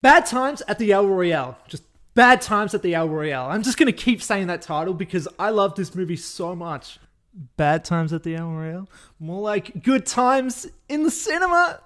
Bad Times at the El Royale. Just Bad Times at the El Royale. I'm just going to keep saying that title because I love this movie so much. Bad Times at the El Royale? More like Good Times in the Cinema.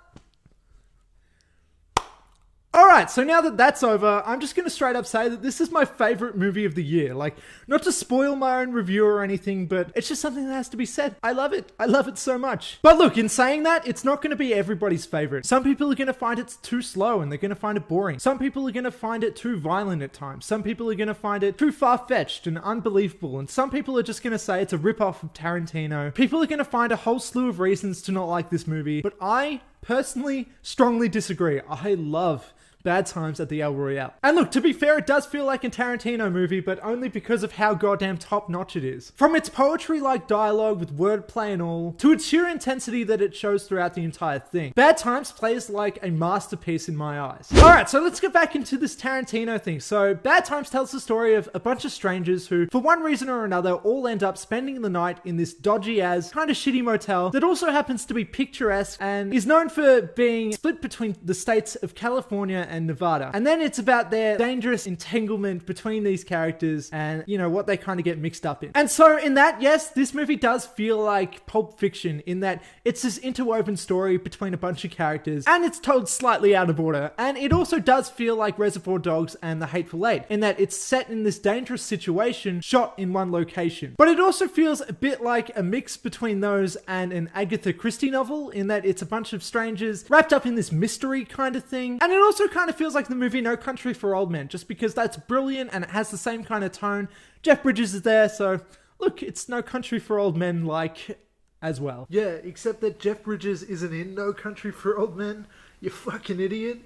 Alright, so now that that's over, I'm just going to straight up say that this is my favourite movie of the year. Like, not to spoil my own review or anything, but it's just something that has to be said. I love it. I love it so much. But look, in saying that, it's not going to be everybody's favourite. Some people are going to find it too slow and they're going to find it boring. Some people are going to find it too violent at times. Some people are going to find it too far-fetched and unbelievable. And some people are just going to say it's a rip-off of Tarantino. People are going to find a whole slew of reasons to not like this movie. But I personally strongly disagree. I love Bad Times at the El Royale. And look, to be fair, it does feel like a Tarantino movie, but only because of how goddamn top-notch it is. From its poetry-like dialogue with wordplay and all, to its sheer intensity that it shows throughout the entire thing, Bad Times plays like a masterpiece in my eyes. Alright, so let's get back into this Tarantino thing. So, Bad Times tells the story of a bunch of strangers who, for one reason or another, all end up spending the night in this dodgy-as, kind of shitty motel that also happens to be picturesque and is known for being split between the states of California and Nevada. And then it's about their dangerous entanglement between these characters and, you know, what they kind of get mixed up in. And so in that, yes, this movie does feel like Pulp Fiction in that it's this interwoven story between a bunch of characters and it's told slightly out of order. And it also does feel like Reservoir Dogs and The Hateful Eight in that it's set in this dangerous situation shot in one location. But it also feels a bit like a mix between those and an Agatha Christie novel in that it's a bunch of strangers wrapped up in this mystery kind of thing. And it also kind of feels like the movie No Country for Old Men, just because that's brilliant and it has the same kind of tone. Jeff Bridges is there, so look, it's No Country for Old Men like as well. Yeah, except that Jeff Bridges isn't in No Country for Old Men. You fucking idiot.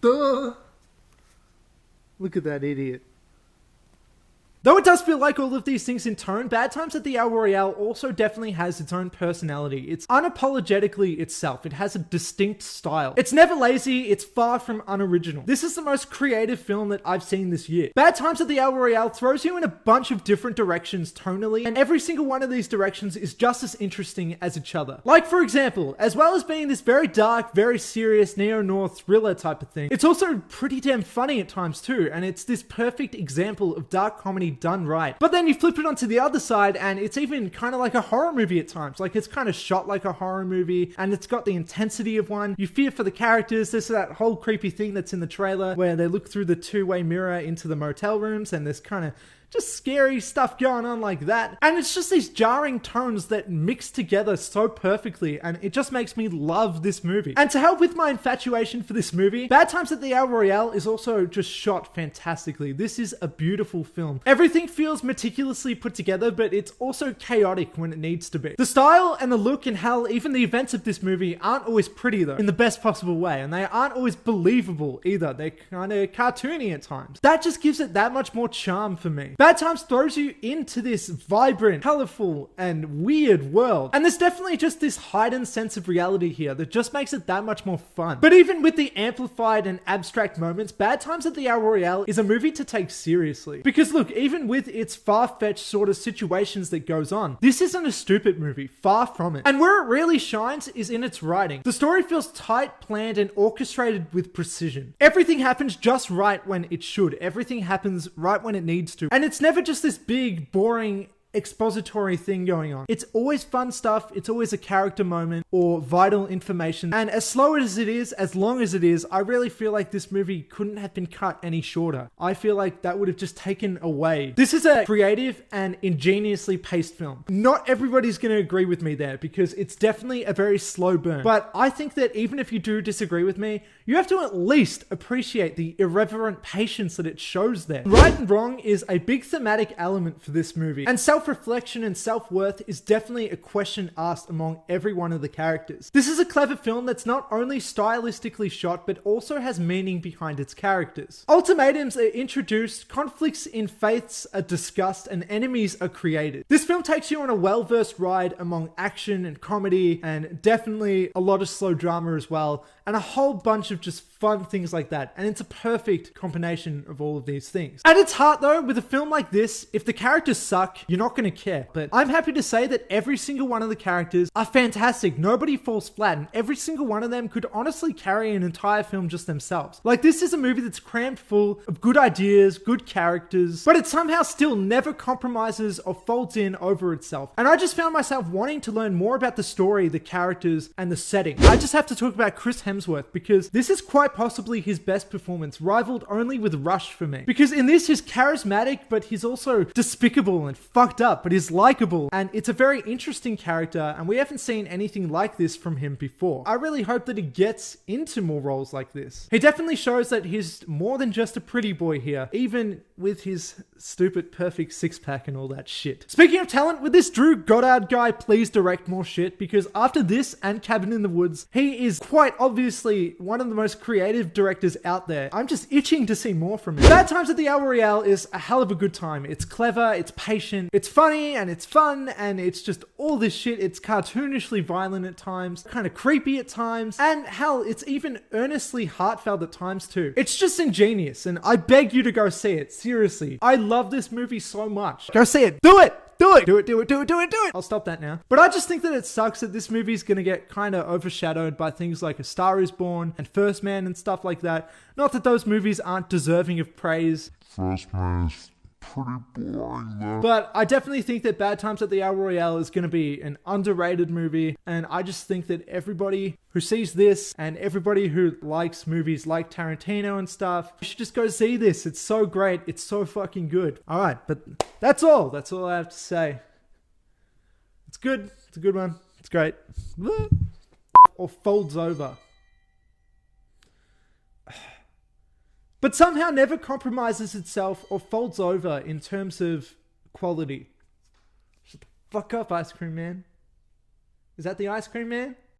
Duh. Look at that idiot. Though it does feel like all of these things in tone, Bad Times at the El Royale also definitely has its own personality. It's unapologetically itself. It has a distinct style. It's never lazy, it's far from unoriginal. This is the most creative film that I've seen this year. Bad Times at the El Royale throws you in a bunch of different directions tonally, and every single one of these directions is just as interesting as each other. Like, for example, as well as being this very dark, very serious neo-noir thriller type of thing, it's also pretty damn funny at times too, and it's this perfect example of dark comedy done right. But then you flip it onto the other side and it's even kind of like a horror movie at times. Like, it's kind of shot like a horror movie and it's got the intensity of one. You fear for the characters. There's that whole creepy thing that's in the trailer where they look through the two-way mirror into the motel rooms and there's kind of just scary stuff going on like that. And it's just these jarring tones that mix together so perfectly, and it just makes me love this movie. And to help with my infatuation for this movie, Bad Times at the El Royale is also just shot fantastically. This is a beautiful film. Everything feels meticulously put together, but it's also chaotic when it needs to be. The style and the look and hell, even the events of this movie aren't always pretty though, in the best possible way, and they aren't always believable either. They're kind of cartoony at times. That just gives it that much more charm for me. Bad Times throws you into this vibrant, colorful, and weird world. And there's definitely just this heightened sense of reality here that just makes it that much more fun. But even with the amplified and abstract moments, Bad Times at the El Royale is a movie to take seriously. Because look, even with its far-fetched sort of situations that goes on, this isn't a stupid movie, far from it. And where it really shines is in its writing. The story feels tight, planned, and orchestrated with precision. Everything happens just right when it should. Everything happens right when it needs to. And it's never just this big, boring expository thing going on. It's always fun stuff. It's always a character moment or vital information. And as slow as it is, as long as it is, I really feel like this movie couldn't have been cut any shorter. I feel like that would have just taken away. This is a creative and ingeniously paced film. Not everybody's going to agree with me there because it's definitely a very slow burn. But I think that even if you do disagree with me, you have to at least appreciate the irreverent patience that it shows there. Right and wrong is a big thematic element for this movie. And self-reflection and self-worth is definitely a question asked among every one of the characters. This is a clever film that's not only stylistically shot, but also has meaning behind its characters. Ultimatums are introduced, conflicts in faiths are discussed, and enemies are created. This film takes you on a well-versed ride among action and comedy, and definitely a lot of slow drama as well, and a whole bunch of just fun things like that. And it's a perfect combination of all of these things. At its heart though, with a film like this, if the characters suck, you're not not going to care. But I'm happy to say that every single one of the characters are fantastic. Nobody falls flat, and every single one of them could honestly carry an entire film just themselves. Like, this is a movie that's crammed full of good ideas, good characters, but it somehow still never compromises or folds in over itself. And I just found myself wanting to learn more about the story, the characters, and the setting. I just have to talk about Chris Hemsworth, because this is quite possibly his best performance, rivaled only with Rush for me. Because in this, he's charismatic, but he's also despicable and fucked up, but he's likable, and it's a very interesting character, and we haven't seen anything like this from him before. I really hope that he gets into more roles like this. He definitely shows that he's more than just a pretty boy here, even with his stupid perfect six-pack and all that shit. Speaking of talent, would this Drew Goddard guy please direct more shit? Because after this and Cabin in the Woods, he is quite obviously one of the most creative directors out there. I'm just itching to see more from him. Bad Times at the El Royale is a hell of a good time. It's clever, it's patient, it's funny, and it's fun, and it's just all this shit. It's cartoonishly violent at times, kind of creepy at times, and hell, it's even earnestly heartfelt at times too. It's just ingenious, and I beg you to go see it. Seriously. I love this movie so much. Go see it. Do it! Do it! Do it, do it, do it, do it, do it! I'll stop that now. But I just think that it sucks that this movie is going to get kind of overshadowed by things like A Star Is Born and First Man and stuff like that. Not that those movies aren't deserving of praise. First Man is pretty boring though. But I definitely think that Bad Times at the El Royale is going to be an underrated movie, and I just think that everybody who sees this and everybody who likes movies like Tarantino and stuff should just go see this. It's so great. It's so fucking good. All right, but that's all. That's all I have to say. It's good. It's a good one. It's great. Or folds over. But somehow never compromises itself or folds over in terms of quality. Shut the fuck up, Ice Cream Man. Is that the Ice Cream Man?